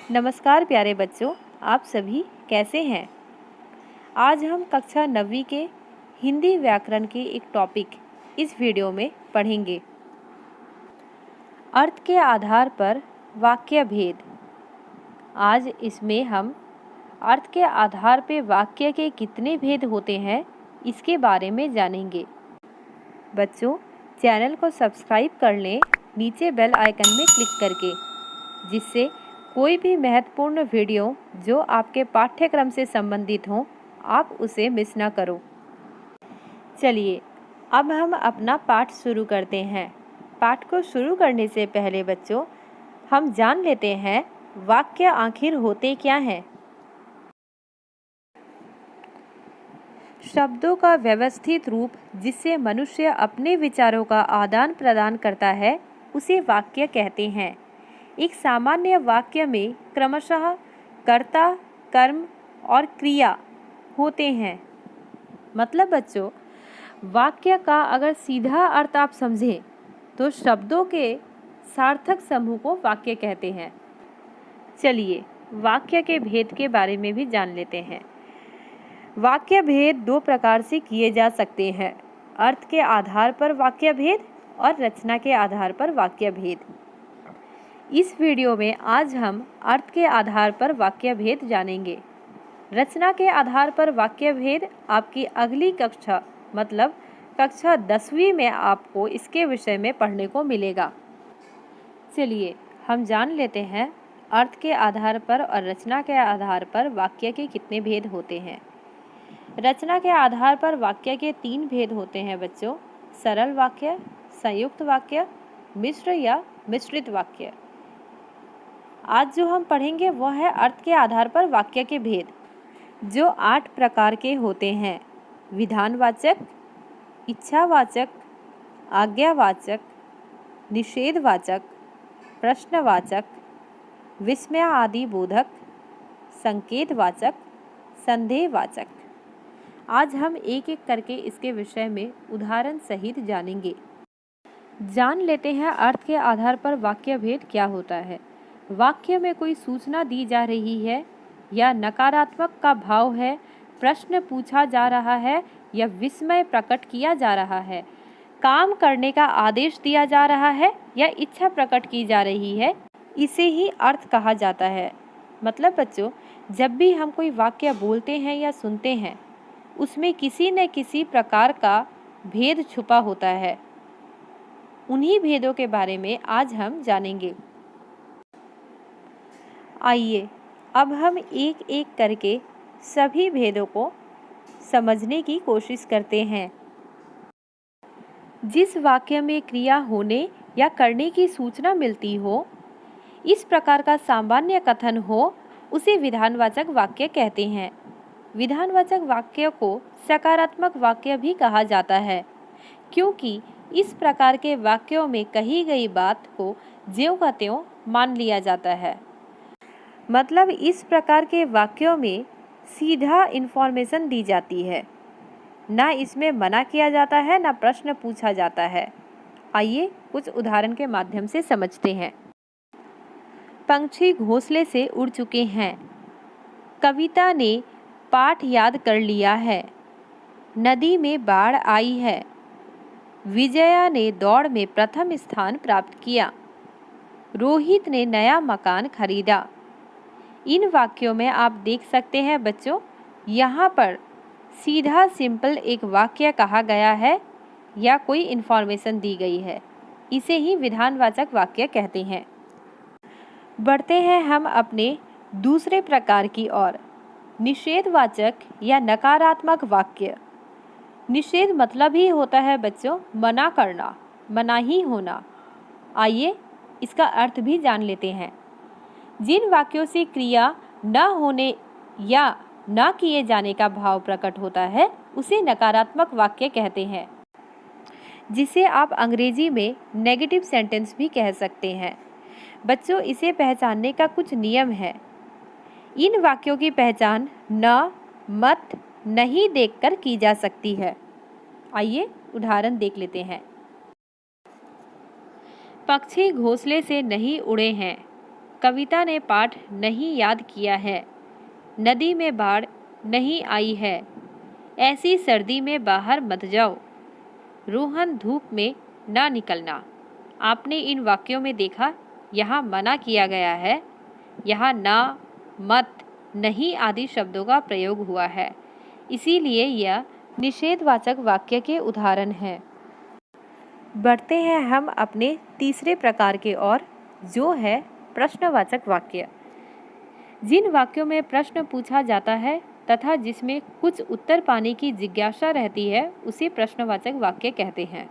नमस्कार प्यारे बच्चों, आप सभी कैसे हैं। आज हम कक्षा 9वीं के हिंदी व्याकरण के एक टॉपिक इस वीडियो में पढ़ेंगे। अर्थ के आधार पर वाक्य भेद। आज इसमें हम अर्थ के आधार पर वाक्य के कितने भेद होते हैं इसके बारे में जानेंगे। बच्चों, चैनल को सब्सक्राइब कर लें नीचे बेल आइकन में क्लिक करके, जिससे कोई भी महत्वपूर्ण वीडियो जो आपके पाठ्यक्रम से संबंधित हो आप उसे मिस ना करो। चलिए अब हम अपना पाठ शुरू करते हैं। पाठ को शुरू करने से पहले बच्चों हम जान लेते हैं वाक्य आखिर होते क्या हैं। शब्दों का व्यवस्थित रूप जिससे मनुष्य अपने विचारों का आदान प्रदान करता है उसे वाक्य कहते हैं। एक सामान्य वाक्य में क्रमशः कर्ता, कर्म और क्रिया होते हैं। मतलब बच्चों, वाक्य का अगर सीधा अर्थ आप समझें तो शब्दों के सार्थक समूह को वाक्य कहते हैं। चलिए वाक्य के भेद के बारे में भी जान लेते हैं। वाक्य भेद दो प्रकार से किए जा सकते हैं: अर्थ के आधार पर वाक्य भेद और रचना के आधार पर वाक्य भेद। इस वीडियो में आज हम अर्थ के आधार पर वाक्य भेद जानेंगे। रचना के आधार पर वाक्य भेद आपकी अगली कक्षा मतलब कक्षा 10वीं में आपको इसके विषय में पढ़ने को मिलेगा। चलिए हम जान लेते हैं अर्थ के आधार पर और रचना के आधार पर वाक्य के कितने भेद होते हैं। रचना के आधार पर वाक्य के 3 भेद होते हैं बच्चों: सरल वाक्य, संयुक्त वाक्य, मिश्र या मिश्रित वाक्य। आज जो हम पढ़ेंगे वह है अर्थ के आधार पर वाक्य के भेद, जो 8 प्रकार के होते हैं: विधानवाचक, इच्छावाचक, आज्ञावाचक, निषेधवाचक, प्रश्नवाचक, विस्मय आदि बोधक, संकेतवाचक, संदेहवाचक। आज हम एक एक करके इसके विषय में उदाहरण सहित जानेंगे। जान लेते हैं अर्थ के आधार पर वाक्य भेद क्या होता है। वाक्य में कोई सूचना दी जा रही है या नकारात्मक का भाव है, प्रश्न पूछा जा रहा है या विस्मय प्रकट किया जा रहा है, काम करने का आदेश दिया जा रहा है या इच्छा प्रकट की जा रही है, इसे ही अर्थ कहा जाता है। मतलब बच्चों, जब भी हम कोई वाक्य बोलते हैं या सुनते हैं उसमें किसी न किसी प्रकार का भेद छुपा होता है। उन्हीं भेदों के बारे में आज हम जानेंगे। आइए अब हम एक एक करके सभी भेदों को समझने की कोशिश करते हैं। जिस वाक्य में क्रिया होने या करने की सूचना मिलती हो, इस प्रकार का सामान्य कथन हो, उसे विधानवाचक वाक्य कहते हैं। विधानवाचक वाक्य को सकारात्मक वाक्य भी कहा जाता है, क्योंकि इस प्रकार के वाक्यों में कही गई बात को ज्यों का त्यों मान लिया जाता है। मतलब इस प्रकार के वाक्यों में सीधा इन्फॉर्मेशन दी जाती है, ना इसमें मना किया जाता है ना प्रश्न पूछा जाता है। आइए कुछ उदाहरण के माध्यम से समझते हैं। पंछी घोंसले से उड़ चुके हैं। कविता ने पाठ याद कर लिया है। नदी में बाढ़ आई है। विजया ने दौड़ में प्रथम स्थान प्राप्त किया। रोहित ने नया मकान खरीदा। इन वाक्यों में आप देख सकते हैं बच्चों, यहाँ पर सीधा सिंपल एक वाक्य कहा गया है या कोई इन्फॉर्मेशन दी गई है। इसे ही विधानवाचक वाक्य कहते हैं। बढ़ते हैं हम अपने दूसरे प्रकार की ओर, निषेधवाचक या नकारात्मक वाक्य। निषेध मतलब ही होता है बच्चों मना करना, मनाही होना। आइए इसका अर्थ भी जान लेते हैं। जिन वाक्यों से क्रिया न होने या न किए जाने का भाव प्रकट होता है उसे नकारात्मक वाक्य कहते हैं, जिसे आप अंग्रेजी में नेगेटिव सेंटेंस भी कह सकते हैं। बच्चों, इसे पहचानने का कुछ नियम है। इन वाक्यों की पहचान न, मत, नहीं देखकर की जा सकती है। आइए उदाहरण देख लेते हैं। पक्षी घोंसले से नहीं उड़े हैं। कविता ने पाठ नहीं याद किया है। नदी में बाढ़ नहीं आई है। ऐसी सर्दी में बाहर मत जाओ। रोहन धूप में ना निकलना। आपने इन वाक्यों में देखा, यहाँ मना किया गया है। यहाँ ना, मत, नहीं आदि शब्दों का प्रयोग हुआ है, इसीलिए यह निषेधवाचक वाक्य के उदाहरण हैं। बढ़ते हैं हम अपने तीसरे प्रकार के ओर, जो है प्रश्नवाचक वाक्य। जिन वाक्यों में प्रश्न पूछा जाता है तथा जिसमें कुछ उत्तर पाने की जिज्ञासा रहती है, उसे प्रश्नवाचक वाक्य कहते हैं।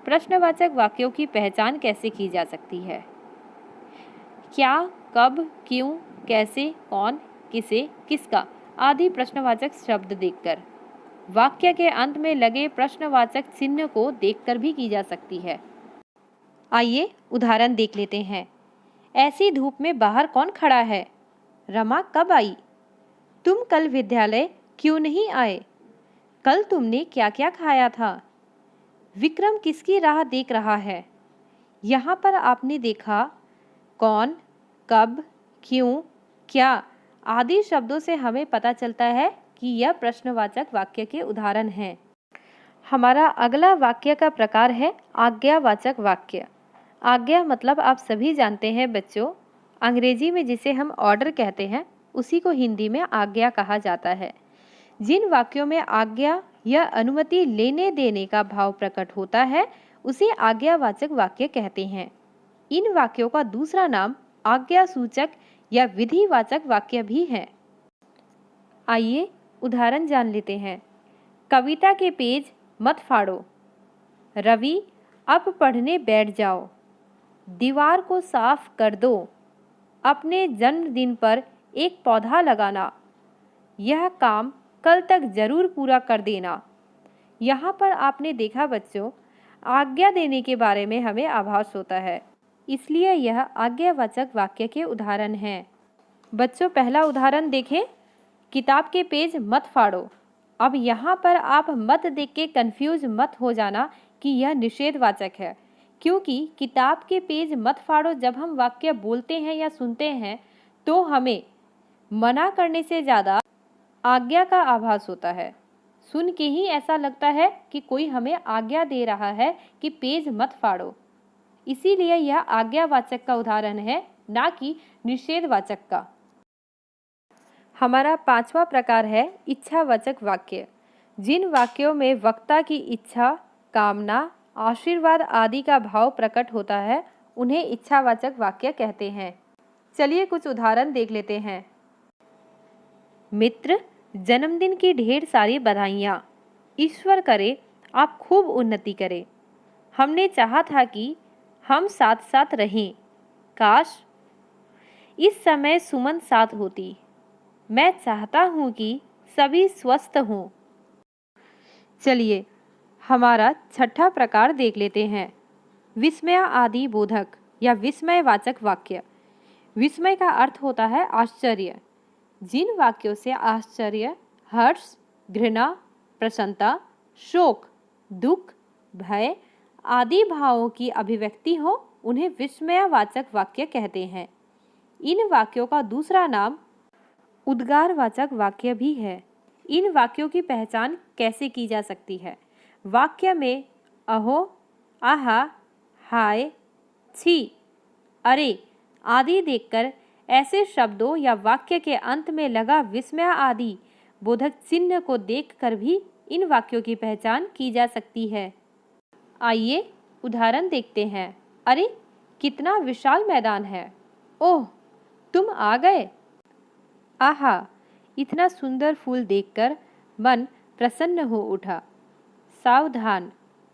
प्रश्नवाचक वाक्यों की पहचान कैसे की जा सकती है? क्या, कब, क्यों, कैसे, कौन, किसे, किसका आदि प्रश्नवाचक शब्द देखकर। वाक्य के अंत में लगे प्रश्नवाचक चिन्ह को देखकर भी की जा सकती है। आइए उदाहरण देख लेते हैं। ऐसी धूप में बाहर कौन खड़ा है? रमा कब आई? तुम कल विद्यालय क्यों नहीं आए? कल तुमने क्या क्या खाया था? विक्रम किसकी राह देख रहा है? यहाँ पर आपने देखा कौन, कब, क्यों, क्या आदि शब्दों से हमें पता चलता है कि यह प्रश्नवाचक वाक्य के उदाहरण हैं। हमारा अगला वाक्य का प्रकार है आज्ञावाचक वाक्य। आज्ञा मतलब आप सभी जानते हैं बच्चों, अंग्रेजी में जिसे हम ऑर्डर कहते हैं, उसी को हिंदी में आज्ञा कहा जाता है। जिन वाक्यों में आज्ञा या अनुमति लेने देने का भाव प्रकट होता है, उसे आज्ञावाचक वाक्य कहते हैं। इन वाक्यों का दूसरा नाम आज्ञासूचक या विधिवाचक वाक्य भी है। आइए उदाहरण जान लेते हैं। कविता के पेज मत फाड़ो। रवि अब पढ़ने बैठ जाओ। दीवार को साफ कर दो। अपने जन्मदिन पर एक पौधा लगाना। यह काम कल तक जरूर पूरा कर देना। यहाँ पर आपने देखा बच्चों, आज्ञा देने के बारे में हमें आभास होता है, इसलिए यह आज्ञावाचक वाक्य के उदाहरण हैं। बच्चों पहला उदाहरण देखें, किताब के पेज मत फाड़ो। अब यहाँ पर आप मत देख के कंफ्यूज मत हो जाना कि यह निषेधवाचक है, क्योंकि किताब के पेज मत फाड़ो जब हम वाक्य बोलते हैं या सुनते हैं तो हमें मना करने से ज़्यादा आज्ञा का आभास होता है। सुन के ही ऐसा लगता है कि कोई हमें आज्ञा दे रहा है कि पेज मत फाड़ो, इसीलिए यह आज्ञावाचक का उदाहरण है, ना कि निषेधवाचक का। हमारा पांचवा प्रकार है इच्छावाचक वाक्य। जिन वाक्यों में वक्ता की इच्छा, कामना, आशीर्वाद आदि का भाव प्रकट होता है, उन्हें इच्छावाचक वाक्य कहते हैं। चलिए कुछ उदाहरण देख लेते हैं। मित्र, जन्मदिन की ढेर सारी बधाइयाँ। ईश्वर करे आप खूब उन्नति करें। हमने चाहा था कि हम साथ साथ रहें। काश इस समय सुमन साथ होती। मैं चाहता हूँ कि सभी स्वस्थ हों। चलिए हमारा छठा प्रकार देख लेते हैं, विस्मय आदि बोधक या विस्मयवाचक वाक्य। विस्मय का अर्थ होता है आश्चर्य। जिन वाक्यों से आश्चर्य, हर्ष, घृणा, प्रसन्नता, शोक, दुख, भय आदि भावों की अभिव्यक्ति हो, उन्हें विस्मयवाचक वाक्य कहते हैं। इन वाक्यों का दूसरा नाम उद्गारवाचक वाक्य भी है। इन वाक्यों की पहचान कैसे की जा सकती है? वाक्य में अहो, आहा, हाय, छी, अरे आदि देखकर ऐसे शब्दों या वाक्य के अंत में लगा विस्मय आदि बोधक चिन्ह को देखकर भी इन वाक्यों की पहचान की जा सकती है। आइए उदाहरण देखते हैं। अरे कितना विशाल मैदान है। ओह तुम आ गए। आहा इतना सुंदर फूल देखकर मन प्रसन्न हो उठा। सावधान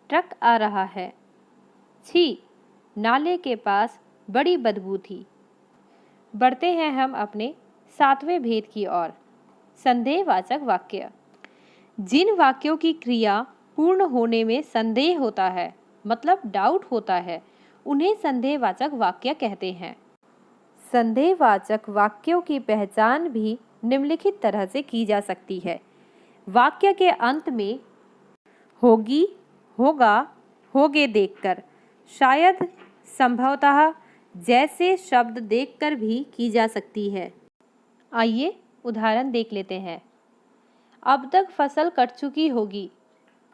ट्रक आ रहा है। छी नाले के पास बड़ी बदबू थी। बढ़ते हैं हम अपने सातवें भेद की ओर, संदेहवाचक वाक्य। जिन वाक्यों की क्रिया पूर्ण होने में संदेह होता है, मतलब डाउट होता है, उन्हें संदेहवाचक वाक्य कहते हैं। संदेहवाचक वाक्यों की पहचान भी निम्नलिखित तरह से की जा सकती है। वाक्य के अंत में होगी, होगा, होगे देखकर, शायद, संभवतः, जैसे शब्द देखकर भी की जा सकती है। आइए उदाहरण देख लेते हैं। अब तक फसल कट चुकी होगी,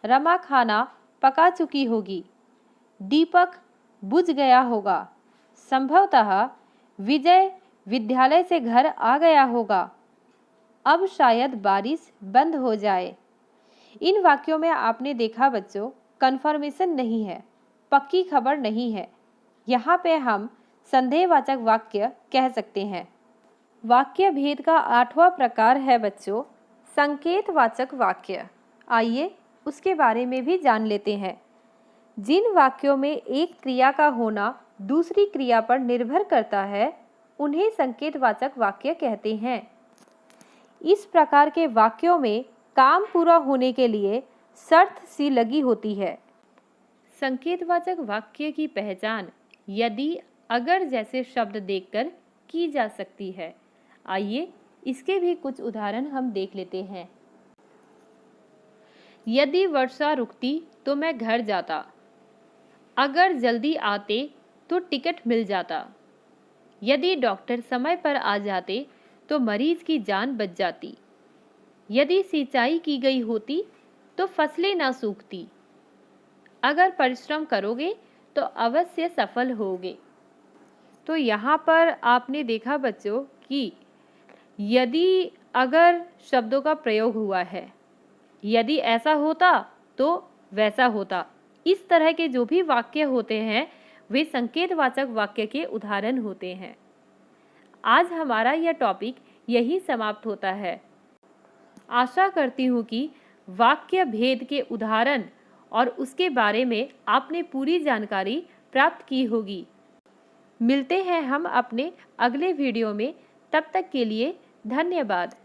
रमा खाना पका चुकी होगी, दीपक बुझ गया होगा, संभवतः विजय विद्यालय से घर आ गया होगा, अब शायद बारिश बंद हो जाए। इन वाक्यों में आपने देखा बच्चों, कन्फर्मेशन नहीं है, पक्की खबर नहीं है। यहाँ पे हम संदेहवाचक वाक्य कह सकते हैं। वाक्य भेद का 8वां प्रकार है बच्चों, संकेतवाचक वाक्य। आइए उसके बारे में भी जान लेते हैं। जिन वाक्यों में एक क्रिया का होना दूसरी क्रिया पर निर्भर करता है, उन्हें संकेतवाचक वाक्य कहते हैं। इस प्रकार के वाक्यों में काम पूरा होने के लिए शर्त सी लगी होती है। संकेतवाचक वाक्य की पहचान यदि अगर जैसे शब्द देखकर की जा सकती है। आइए इसके भी कुछ उदाहरण हम देख लेते हैं। यदि वर्षा रुकती तो मैं घर जाता, अगर जल्दी आते तो टिकट मिल जाता, यदि डॉक्टर समय पर आ जाते तो मरीज की जान बच जाती, यदि सिंचाई की गई होती तो फसलें ना सूखती, अगर परिश्रम करोगे तो अवश्य सफल होगे। तो यहाँ पर आपने देखा बच्चों कि यदि अगर शब्दों का प्रयोग हुआ है, यदि ऐसा होता तो वैसा होता, इस तरह के जो भी वाक्य होते हैं वे संकेतवाचक वाक्य के उदाहरण होते हैं। आज हमारा यह टॉपिक यही समाप्त होता है। आशा करती हूँ कि वाक्य भेद के उदाहरण और उसके बारे में आपने पूरी जानकारी प्राप्त की होगी। मिलते हैं हम अपने अगले वीडियो में, तब तक के लिए धन्यवाद।